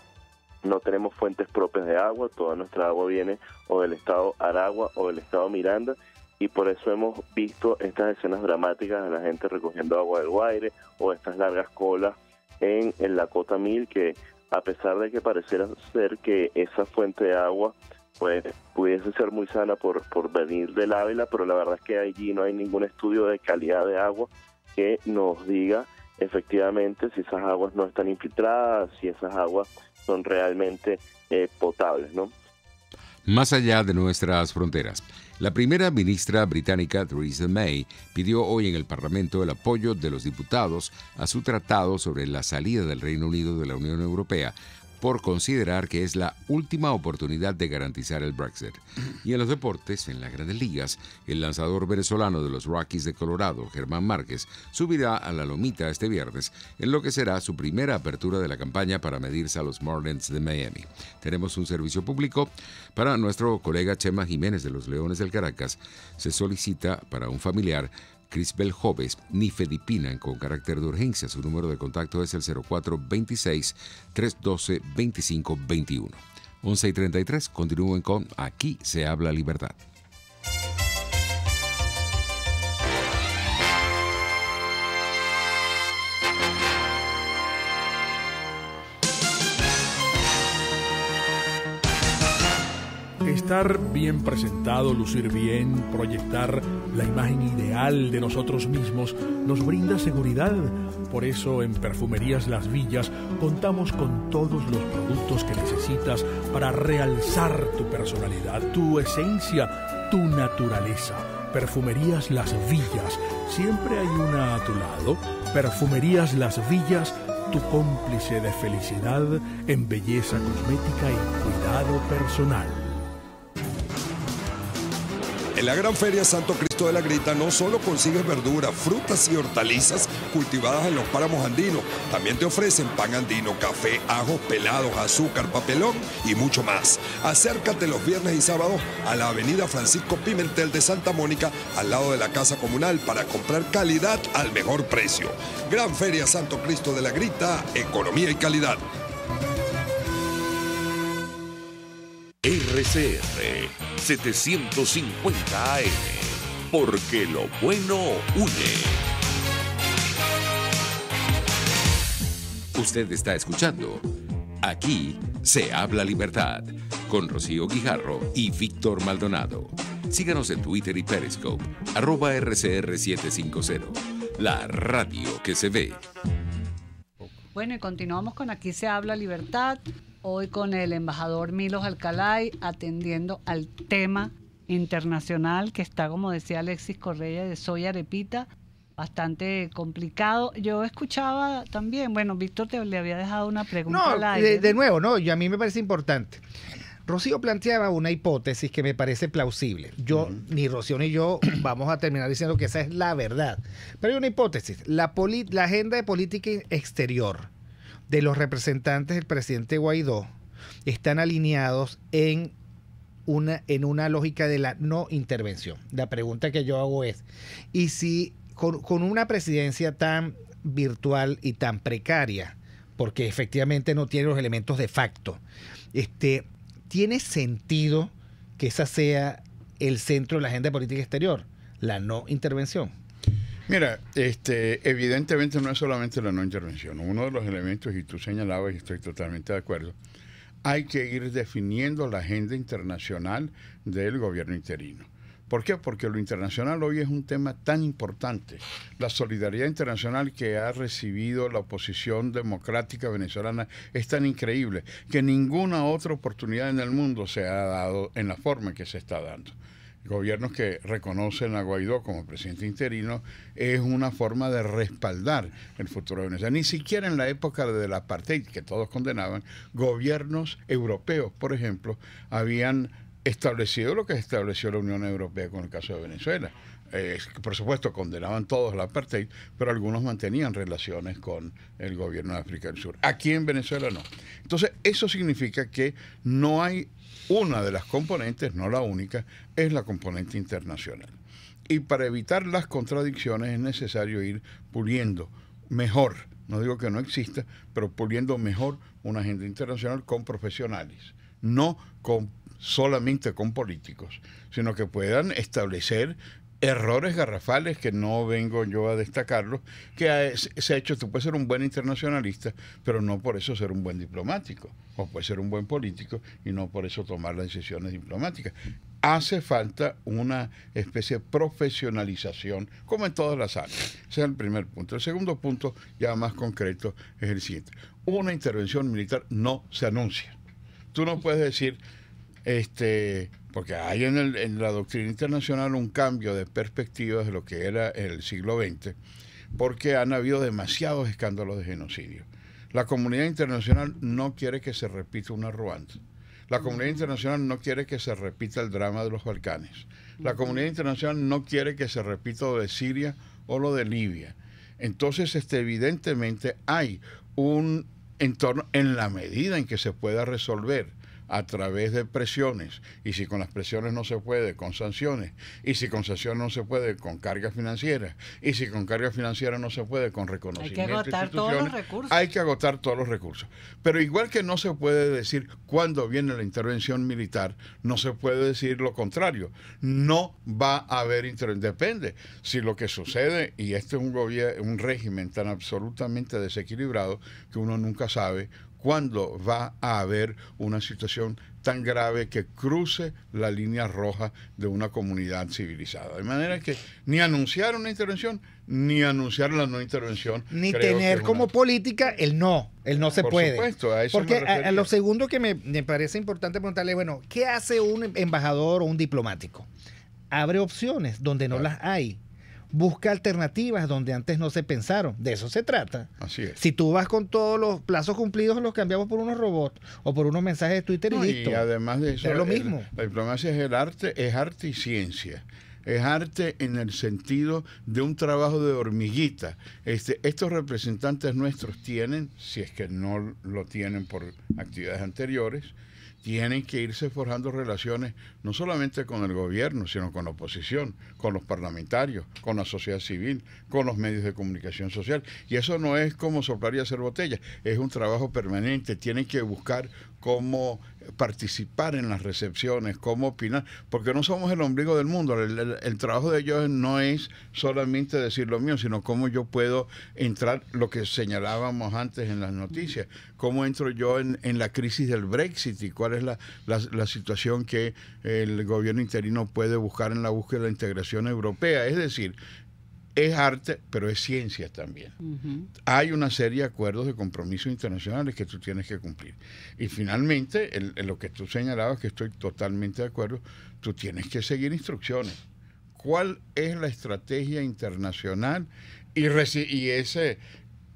no tenemos fuentes propias de agua, toda nuestra agua viene o del estado Aragua o del estado Miranda, y por eso hemos visto estas escenas dramáticas de la gente recogiendo agua del Guaire o estas largas colas en la Cota 1000, que a pesar de que pareciera ser que esa fuente de agua pues pudiese ser muy sana por venir del Ávila, pero la verdad es que allí no hay ningún estudio de calidad de agua que nos diga efectivamente si esas aguas no están infiltradas, si esas aguas son realmente potables, ¿no? Más allá de nuestras fronteras, la primera ministra británica Theresa May pidió hoy en el Parlamento el apoyo de los diputados a su tratado sobre la salida del Reino Unido de la Unión Europea, por considerar que es la última oportunidad de garantizar el Brexit. Y en los deportes, en las Grandes Ligas, el lanzador venezolano de los Rockies de Colorado, Germán Márquez, subirá a la lomita este viernes, en lo que será su primera apertura de la campaña para medirse a los Marlins de Miami. Tenemos un servicio público para nuestro colega Chema Jiménez de los Leones del Caracas. Se solicita para un familiar Crisbel Joves, nifedipina con carácter de urgencia. Su número de contacto es el 0426-312-2521. 11:33, continúen con Aquí se habla libertad. Estar bien presentado, lucir bien, proyectar la imagen ideal de nosotros mismos nos brinda seguridad. Por eso en Perfumerías Las Villas contamos con todos los productos que necesitas para realzar tu personalidad, tu esencia, tu naturaleza. Perfumerías Las Villas, siempre hay una a tu lado. Perfumerías Las Villas, tu cómplice de felicidad en belleza cosmética y cuidado personal. En la Gran Feria Santo Cristo de la Grita no solo consigues verduras, frutas y hortalizas cultivadas en los páramos andinos, también te ofrecen pan andino, café, ajos pelados, azúcar, papelón y mucho más. Acércate los viernes y sábados a la avenida Francisco Pimentel de Santa Mónica, al lado de la Casa Comunal, para comprar calidad al mejor precio. Gran Feria Santo Cristo de la Grita, economía y calidad. RCR 750 AM, porque lo bueno une. Usted está escuchando Aquí se habla libertad, con Rocío Guijarro y Víctor Maldonado. Síganos en Twitter y Periscope, @RCR750, la radio que se ve. Bueno, y continuamos con Aquí se habla libertad. Hoy con el embajador Milos Alcalay, atendiendo al tema internacional que está, como decía Alexis Correa, de Soy Arepita, bastante complicado. Yo escuchaba también, bueno, Víctor le había dejado una pregunta al aire. De nuevo, no, y a mí me parece importante. Rocío planteaba una hipótesis que me parece plausible. Ni Rocío ni yo vamos a terminar diciendo que esa es la verdad. Pero hay una hipótesis. La agenda de política exterior de los representantes del presidente Guaidó están alineados en una lógica de la no intervención. La pregunta que yo hago es, ¿y si con una presidencia tan virtual y tan precaria, porque efectivamente no tiene los elementos de facto, tiene sentido que esa sea el centro de la agenda de política exterior, la no intervención? Mira, evidentemente no es solamente la no intervención. Uno de los elementos, y tú señalabas, y estoy totalmente de acuerdo, hay que ir definiendo la agenda internacional del gobierno interino. ¿Por qué? Porque lo internacional hoy es un tema tan importante. La solidaridad internacional que ha recibido la oposición democrática venezolana es tan increíble que ninguna otra oportunidad en el mundo se ha dado en la forma en que se está dando. Gobiernos que reconocen a Guaidó como presidente interino es una forma de respaldar el futuro de Venezuela. Ni siquiera en la época del apartheid, que todos condenaban, gobiernos europeos, por ejemplo, habían establecido lo que estableció la Unión Europea con el caso de Venezuela. Por supuesto, condenaban todos el apartheid, pero algunos mantenían relaciones con el gobierno de África del Sur. Aquí en Venezuela no. Entonces, eso significa que no hay una de las componentes, no la única, es la componente internacional. Y para evitar las contradicciones es necesario ir puliendo mejor, no digo que no exista, pero puliendo mejor una agenda internacional con profesionales, no solamente con políticos, sino que puedan establecer errores garrafales que no vengo yo a destacarlos, que se ha hecho. Tú puedes ser un buen internacionalista, pero no por eso ser un buen diplomático, o puedes ser un buen político y no por eso tomar las decisiones diplomáticas. Hace falta una especie de profesionalización, como en todas las áreas. Ese es el primer punto. El segundo punto, ya más concreto, es el siguiente. Una intervención militar no se anuncia. Tú no puedes decir, porque hay en la doctrina internacional un cambio de perspectivas de lo que era el siglo XX, porque han habido demasiados escándalos de genocidio. La comunidad internacional no quiere que se repita una Ruanda. La comunidad internacional no quiere que se repita el drama de los Balcanes. La comunidad internacional no quiere que se repita lo de Siria o lo de Libia. Entonces, evidentemente hay un entorno, en la medida en que se pueda resolver a través de presiones, y si con las presiones no se puede, con sanciones, y si con sanciones no se puede, con cargas financieras, y si con cargas financieras no se puede, con reconocimiento. Hay que agotar todos los recursos. Hay que agotar todos los recursos. Pero igual que no se puede decir cuándo viene la intervención militar, no se puede decir lo contrario. No va a haber intervención. Depende. Si lo que sucede, y este es un régimen tan absolutamente desequilibrado que uno nunca sabe cuándo va a haber una situación tan grave que cruce la línea roja de una comunidad civilizada. De manera que ni anunciar una intervención, ni anunciar la no intervención. Ni tener como política el no se puede. Por supuesto, a eso porque me refería. a lo segundo que me parece importante preguntarle, bueno, ¿qué hace un embajador o un diplomático? Abre opciones donde no las hay. Busca alternativas donde antes no se pensaron. De eso se trata. Así es. Si tú vas con todos los plazos cumplidos, los cambiamos por unos robots o por unos mensajes de Twitter y listo. Y además de eso, es lo mismo. La diplomacia es arte y ciencia. Es arte en el sentido de un trabajo de hormiguita. Estos representantes nuestros tienen, si es que no lo tienen por actividades anteriores, tienen que irse forjando relaciones no solamente con el gobierno, sino con la oposición, con los parlamentarios, con la sociedad civil, con los medios de comunicación social. Y eso no es como soplar y hacer botellas, es un trabajo permanente. Tienen que buscar cómo participar en las recepciones, cómo opinar, porque no somos el ombligo del mundo. El trabajo de ellos no es solamente decir lo mío, sino cómo yo puedo entrar, lo que señalábamos antes en las noticias, cómo entro yo en la crisis del Brexit y cuál es la situación que el gobierno interino puede buscar en la búsqueda de la integración europea. Es decir, es arte, pero es ciencia también. Hay una serie de acuerdos de compromisos internacionales que tú tienes que cumplir. Y finalmente, en lo que tú señalabas, que estoy totalmente de acuerdo, tú tienes que seguir instrucciones. ¿Cuál es la estrategia internacional? Y ese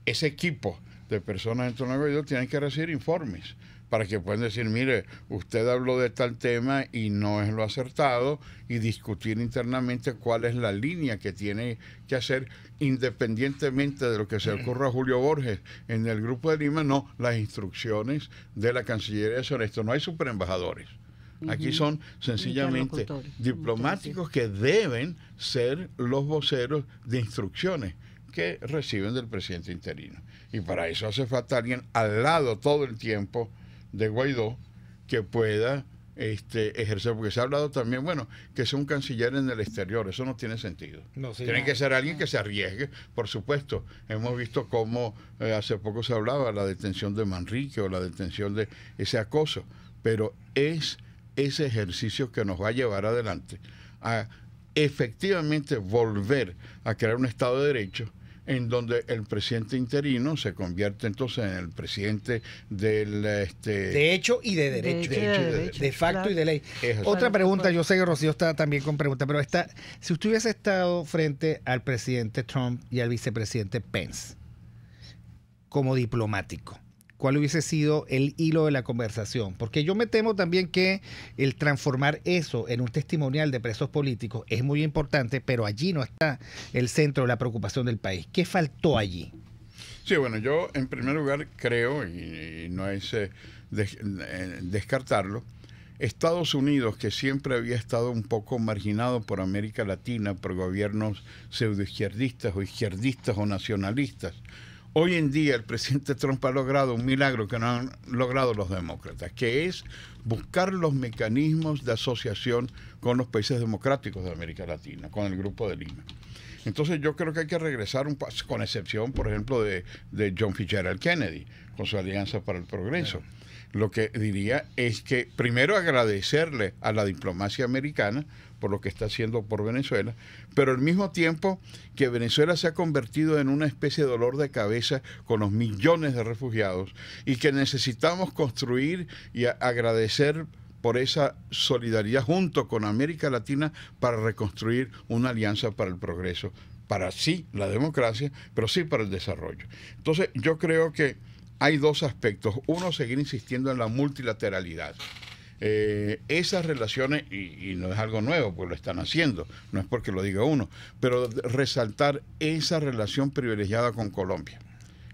equipo de personas en torno a Guaidó tienen que recibir informes para que puedan decir, mire, usted habló de tal tema y no es lo acertado, y discutir internamente cuál es la línea que tiene que hacer, independientemente de lo que se ocurra a Julio Borges en el Grupo de Lima. No, las instrucciones de la Cancillería son esto. No hay superembajadores. Aquí son sencillamente diplomáticos que deben ser los voceros de instrucciones que reciben del presidente interino. Y para eso hace falta alguien al lado todo el tiempo de Guaidó que pueda ejercer, porque se ha hablado también, bueno, que sea un canciller en el exterior, eso no tiene sentido. Tiene que ser alguien que se arriesgue, por supuesto. Hemos visto cómo hace poco se hablaba la detención de Manrique o la detención de ese acoso, pero es ese ejercicio que nos va a llevar adelante a efectivamente volver a crear un Estado de Derecho en donde el presidente interino se convierte entonces en el presidente del... de hecho y de derecho. De facto y de ley. Otra pregunta, yo sé que Rocío está también con preguntas, pero si usted hubiese estado frente al presidente Trump y al vicepresidente Pence como diplomático, ¿cuál hubiese sido el hilo de la conversación? Porque yo me temo también que el transformar eso en un testimonial de presos políticos es muy importante, pero allí no está el centro de la preocupación del país. ¿Qué faltó allí? Sí, bueno, yo en primer lugar creo, y no es descartarlo, Estados Unidos, que siempre había estado un poco marginado por América Latina, por gobiernos pseudoizquierdistas o izquierdistas o nacionalistas, hoy en día el presidente Trump ha logrado un milagro que no han logrado los demócratas, que es buscar los mecanismos de asociación con los países democráticos de América Latina, con el Grupo de Lima. Entonces yo creo que hay que regresar un paso, con excepción, por ejemplo, de John Fitzgerald Kennedy, con su Alianza para el Progreso. Claro. Lo que diría es que primero agradecerle a la diplomacia americana por lo que está haciendo por Venezuela, pero al mismo tiempo que Venezuela se ha convertido en una especie de dolor de cabeza con los millones de refugiados y que necesitamos construir y agradecer por esa solidaridad junto con América Latina para reconstruir una alianza para el progreso, para sí la democracia, pero sí para el desarrollo. Entonces yo creo que hay dos aspectos. Uno, seguir insistiendo en la multilateralidad. Esas relaciones, y no es algo nuevo, pues lo están haciendo, no es porque lo diga uno, pero resaltar esa relación privilegiada con Colombia,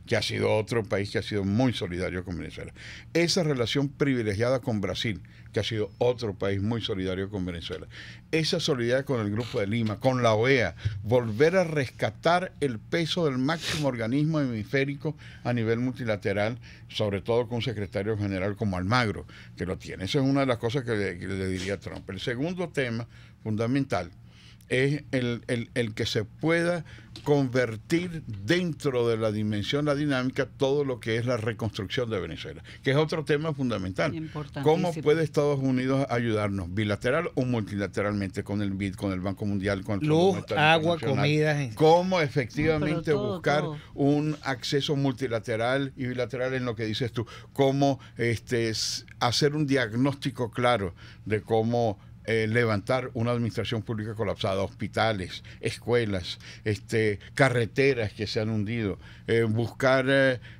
que ha sido otro país que ha sido muy solidario con Venezuela. Esa relación privilegiada con Brasil, que ha sido otro país muy solidario con Venezuela. Esa solidaridad con el Grupo de Lima, con la OEA, volver a rescatar el peso del máximo organismo hemisférico a nivel multilateral, sobre todo con un secretario general como Almagro, que lo tiene. Esa es una de las cosas que le diría a Trump. El segundo tema fundamental es el que se pueda convertir dentro de la dimensión, la dinámica, todo lo que es la reconstrucción de Venezuela, que es otro tema fundamental. ¿Cómo puede Estados Unidos ayudarnos, bilateral o multilateralmente, con el BID, con el Banco Mundial, con el luz, agua, comida? ¿Cómo efectivamente buscar un acceso multilateral y bilateral en lo que dices tú? ¿Cómo hacer un diagnóstico claro de cómo levantar una administración pública colapsada, hospitales, escuelas, carreteras que se han hundido, buscar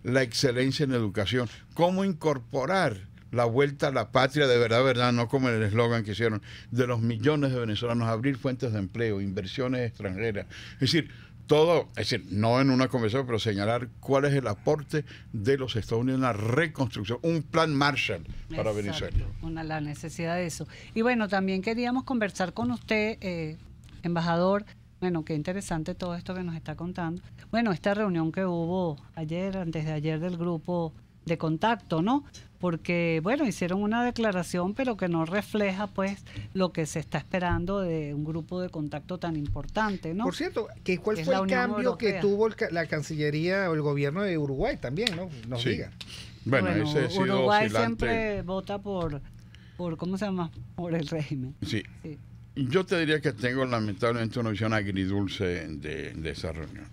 la excelencia en educación, cómo incorporar la vuelta a la patria de verdad, no como el eslogan que hicieron de los millones de venezolanos, abrir fuentes de empleo, inversiones extranjeras, es decir, todo, es decir, no en una conversación, pero señalar cuál es el aporte de los Estados Unidos en la reconstrucción, un plan Marshall para Venezuela. La necesidad de eso. Y bueno, también queríamos conversar con usted, embajador. Bueno, qué interesante todo esto que nos está contando. Bueno, esta reunión que hubo ayer, antes de ayer, del grupo de contacto, ¿no? Porque, bueno, hicieron una declaración, pero que no refleja, pues, lo que se está esperando de un grupo de contacto tan importante, ¿no? Por cierto, ¿cuál fue el cambio que tuvo la Cancillería o el gobierno de Uruguay también, ¿no? Nos diga. Bueno, ese ha sido Uruguay oscilante. Siempre vota por, ¿cómo se llama? Por el régimen. Sí. Yo te diría que tengo lamentablemente una visión agridulce de esa reunión.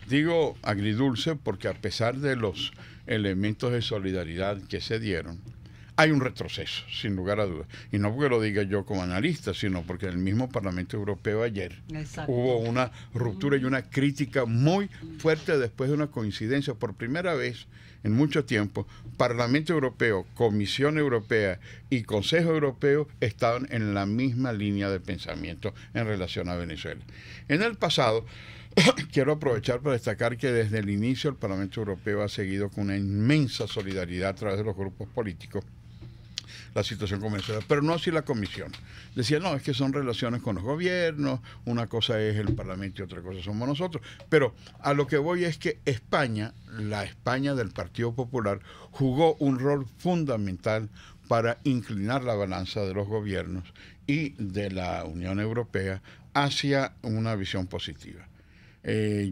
Digo agridulce porque a pesar de los elementos de solidaridad que se dieron, hay un retroceso, sin lugar a dudas. Y no porque lo diga yo como analista, sino porque en el mismo Parlamento Europeo ayer hubo una ruptura y una crítica muy fuerte después de una coincidencia. Por primera vez en mucho tiempo, Parlamento Europeo, Comisión Europea y Consejo Europeo estaban en la misma línea de pensamiento en relación a Venezuela. En el pasado, quiero aprovechar para destacar que desde el inicio el Parlamento Europeo ha seguido con una inmensa solidaridad a través de los grupos políticos la situación con Venezuela, pero no así la Comisión. Decía, no, es que son relaciones con los gobiernos, una cosa es el Parlamento y otra cosa somos nosotros. Pero a lo que voy es que España, la España del Partido Popular, jugó un rol fundamental para inclinar la balanza de los gobiernos y de la Unión Europea hacia una visión positiva.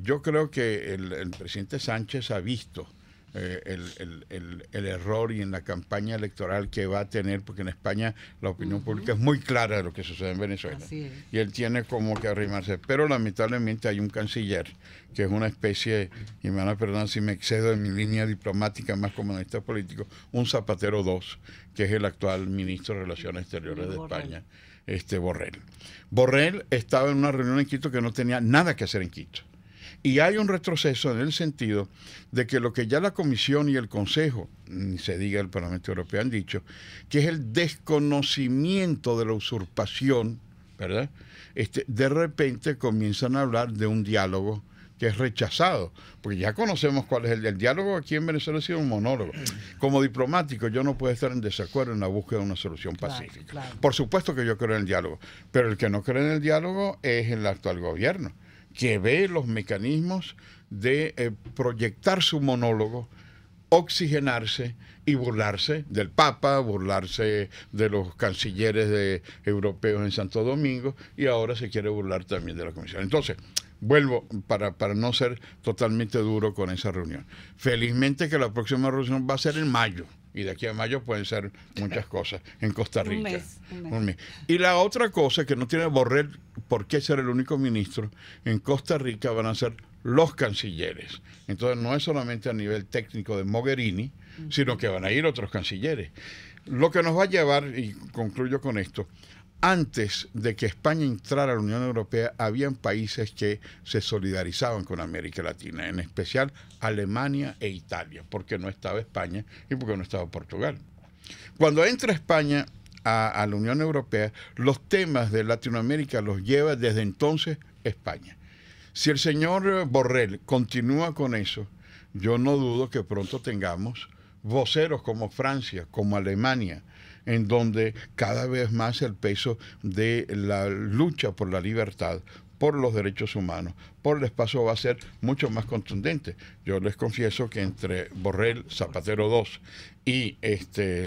Yo creo que el presidente Sánchez ha visto el error y en la campaña electoral que va a tener, porque en España la opinión pública es muy clara de lo que sucede en Venezuela. Y él tiene como que arrimarse. Pero lamentablemente hay un canciller que es una especie, y me van a perdonar si me excedo en mi línea diplomática más como analista político, un Zapatero 2, que es el actual ministro de Relaciones Exteriores de España, Borrell. Borrell estaba en una reunión en Quito que no tenía nada que hacer en Quito. Y hay un retroceso en el sentido de que lo que ya la Comisión y el Consejo, ni se diga el Parlamento Europeo, han dicho, que es el desconocimiento de la usurpación, ¿verdad? De repente comienzan a hablar de un diálogo que es rechazado, porque ya conocemos cuál es el diálogo aquí en Venezuela ha sido un monólogo. Como diplomático yo no puedo estar en desacuerdo en la búsqueda de una solución pacífica. Claro. Por supuesto que yo creo en el diálogo, pero el que no cree en el diálogo es el actual gobierno, que ve los mecanismos de proyectar su monólogo, oxigenarse y burlarse del Papa, burlarse de los cancilleres europeos en Santo Domingo, y ahora se quiere burlar también de la Comisión. Entonces, vuelvo para no ser totalmente duro con esa reunión. Felizmente que la próxima reunión va a ser en mayo, y de aquí a mayo pueden ser muchas cosas en Costa Rica. Un mes. Y la otra cosa que no tiene Borrell por qué ser el único ministro, en Costa Rica van a ser los cancilleres. Entonces no es solamente a nivel técnico de Mogherini, sino que van a ir otros cancilleres. Lo que nos va a llevar, y concluyo con esto, antes de que España entrara a la Unión Europea, habían países que se solidarizaban con América Latina, en especial Alemania e Italia, porque no estaba España y porque no estaba Portugal. Cuando entra España a la Unión Europea, los temas de Latinoamérica los lleva desde entonces España. Si el señor Borrell continúa con eso, yo no dudo que pronto tengamos voceros como Francia, como Alemania, en donde cada vez más el peso de la lucha por la libertad, por los derechos humanos, por el espacio va a ser mucho más contundente. Yo les confieso que entre Borrell, Zapatero 2 y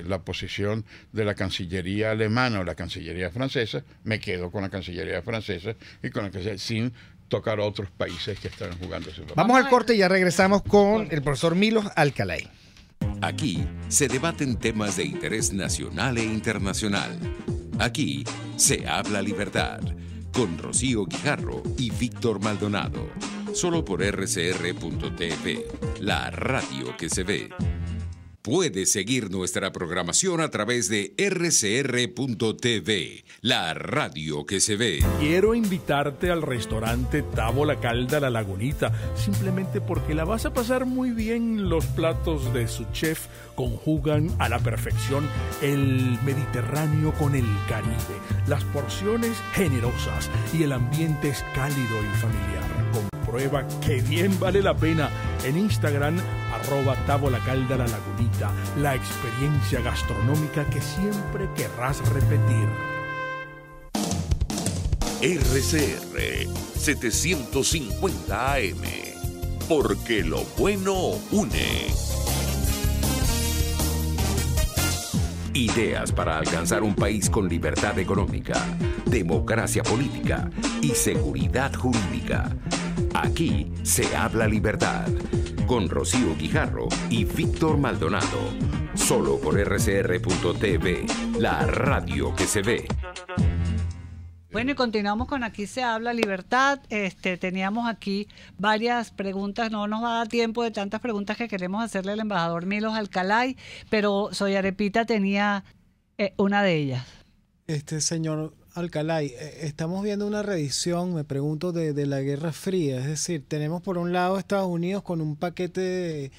la posición de la Cancillería alemana o la Cancillería francesa, me quedo con la Cancillería francesa y con la Cancillería sin tocar a otros países que están jugando ese papel. Vamos al corte y ya regresamos con el profesor Milos Alcalay. Aquí se debaten temas de interés nacional e internacional. Aquí se habla libertad, con Rocío Guijarro y Víctor Maldonado. Solo por rcr.tv, la radio que se ve. Puedes seguir nuestra programación a través de rcr.tv, la radio que se ve. Quiero invitarte al restaurante Távola Calda La Lagunita, simplemente porque la vas a pasar muy bien. Los platos de su chef conjugan a la perfección el Mediterráneo con el Caribe, las porciones generosas y el ambiente es cálido y familiar. Comprueba que bien vale la pena en Instagram, @Távola Calda La Lagunita, la experiencia gastronómica que siempre querrás repetir. RCR 750 AM, porque lo bueno une. Ideas para alcanzar un país con libertad económica, democracia política y seguridad jurídica. Aquí se habla libertad, con Rocío Guijarro y Víctor Maldonado. Solo por rcr.tv, la radio que se ve. Bueno, y continuamos con Aquí se habla libertad. Teníamos aquí varias preguntas, no nos va a dar tiempo de tantas preguntas que queremos hacerle al embajador Milos Alcalay, pero Soy Arepita tenía una de ellas. Señor Alcalay, estamos viendo una reedición, me pregunto, de la Guerra Fría. Es decir, tenemos por un lado Estados Unidos con un paquete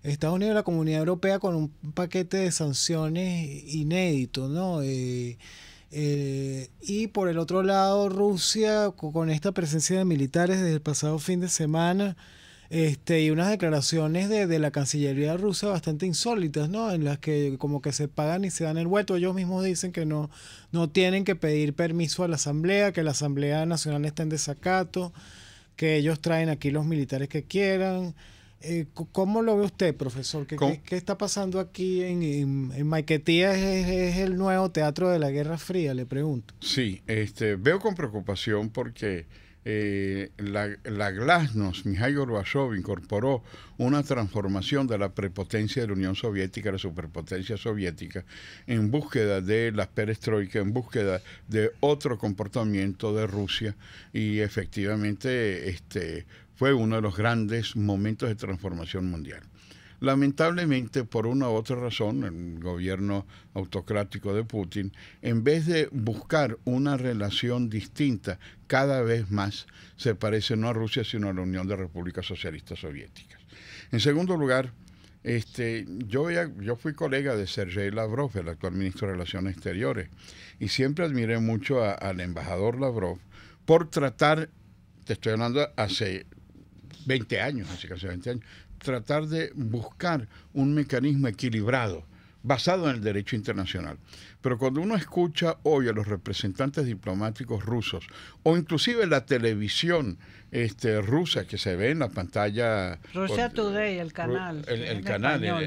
Estados Unidos y la Comunidad Europea con un paquete de sanciones inédito, ¿no? Y por el otro lado Rusia con esta presencia de militares desde el pasado fin de semana, y unas declaraciones de la Cancillería rusa bastante insólitas, ¿no? En las que como que se pagan y se dan el vuelto. Ellos mismos dicen que no tienen que pedir permiso a la Asamblea, que la Asamblea Nacional está en desacato, que ellos traen aquí los militares que quieran. ¿Cómo lo ve usted, profesor? ¿Qué está pasando aquí en Maiquetía? ¿Es el nuevo teatro de la Guerra Fría? Le pregunto. Sí, veo con preocupación porque la Glasnost, Mikhail Gorbachev, incorporó una transformación de la prepotencia de la Unión Soviética, la superpotencia soviética, en búsqueda de la perestroika, en búsqueda de otro comportamiento de Rusia, y efectivamente fue uno de los grandes momentos de transformación mundial. Lamentablemente, por una u otra razón, el gobierno autocrático de Putin, en vez de buscar una relación distinta, cada vez más se parece no a Rusia, sino a la Unión de Repúblicas Socialistas Soviéticas. En segundo lugar, yo fui colega de Sergei Lavrov, el actual ministro de Relaciones Exteriores, y siempre admiré mucho al embajador Lavrov por tratar, te estoy hablando hace 20 años, hace casi 20 años, tratar de buscar un mecanismo equilibrado, basado en el derecho internacional. Pero cuando uno escucha hoy a los representantes diplomáticos rusos, o inclusive la televisión rusa que se ve en la pantalla... Russia Today, el canal. El canal.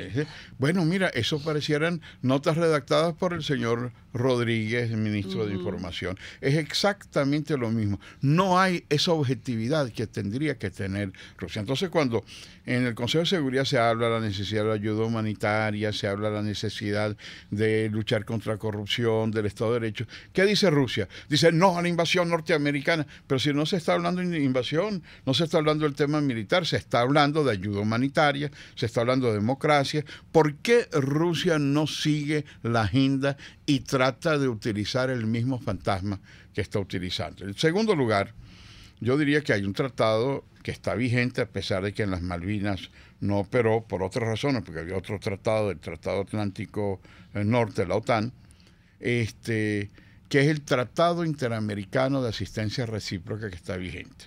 Bueno, mira, eso parecieran notas redactadas por el señor Rodríguez, ministro de Información. Es exactamente lo mismo. No hay esa objetividad que tendría que tener Rusia. Entonces, cuando en el Consejo de Seguridad se habla de la necesidad de la ayuda humanitaria, se habla de la necesidad de luchar contra la corrupción, del Estado de Derecho, ¿qué dice Rusia? Dice no a la invasión norteamericana, pero si no se está hablando de invasión, no se está hablando del tema militar, se está hablando de ayuda humanitaria, se está hablando de democracia. ¿Por qué Rusia no sigue la agenda y trata de utilizar el mismo fantasma que está utilizando? En segundo lugar, yo diría que hay un tratado que está vigente a pesar de que en las Malvinas no operó por otras razones, porque había otro tratado, el Tratado Atlántico Norte, la OTAN, que es el Tratado Interamericano de Asistencia Recíproca, que está vigente.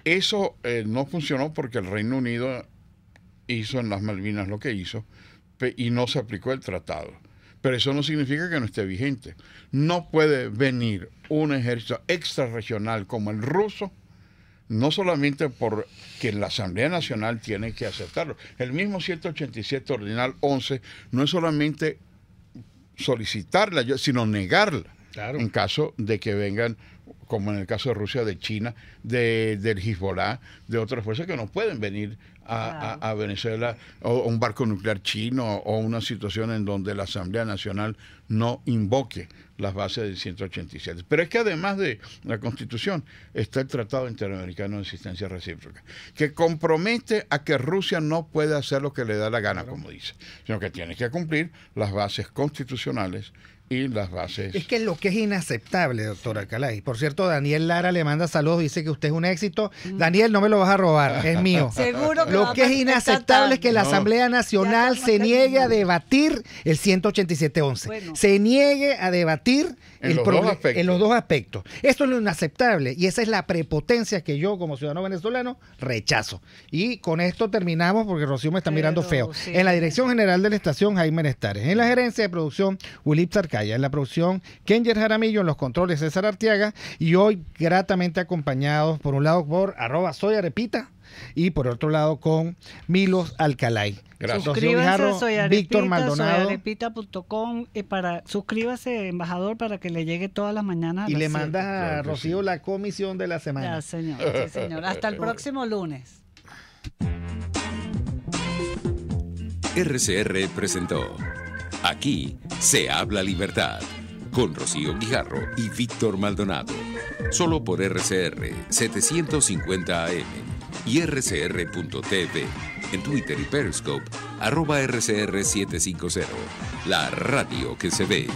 Eso no funcionó porque el Reino Unido hizo en las Malvinas lo que hizo y no se aplicó el tratado. Pero eso no significa que no esté vigente. No puede venir un ejército extrarregional como el ruso, no solamente porque la Asamblea Nacional tiene que aceptarlo. El mismo 187 Ordinal 11 no es solamente solicitarla, sino negarla, claro, en caso de que vengan, como en el caso de Rusia, de China, del Hezbollah, de otras fuerzas que no pueden venir a Venezuela, o un barco nuclear chino, o una situación en donde la Asamblea Nacional no invoque las bases del 187. Pero es que además de la Constitución está el Tratado Interamericano de Asistencia Recíproca, que compromete a que Rusia no puede hacer lo que le da la gana, como dice, sino que tiene que cumplir las bases constitucionales y las bases... Es que lo que es inaceptable, doctor Alcalay. Por cierto, Daniel Lara le manda saludos, dice que usted es un éxito. Daniel, no me lo vas a robar, es mío. Seguro que lo que es inaceptable es que la Asamblea Nacional se niegue a debatir el 187.11. Bueno. Se niegue a debatir en los dos aspectos. Esto es lo inaceptable y esa es la prepotencia que yo, como ciudadano venezolano, rechazo. Y con esto terminamos porque Rocío me está mirando feo. Sí. En la Dirección General de la Estación, Jaime Nestares. En la Gerencia de Producción, Wilip Sarcaya. En la producción, Kenyer Jaramillo. En los controles, César Arteaga. Y hoy gratamente acompañados, por un lado, por @soyarepita y por otro lado con Milos Alcalay. Gracias. Suscríbanse a Soy Arepita, Víctor Maldonado. soyarepita.com, suscríbase, embajador, para que le llegue todas las mañanas. Y le mandas a Rocío la comisión de la semana. Ya, señor. Sí, señor. Hasta el próximo lunes. RCR presentó Aquí se habla libertad, con Rocío Guijarro y Víctor Maldonado. Solo por RCR 750 AM y rcr.tv. En Twitter y Periscope, @RCR750. La radio que se ve.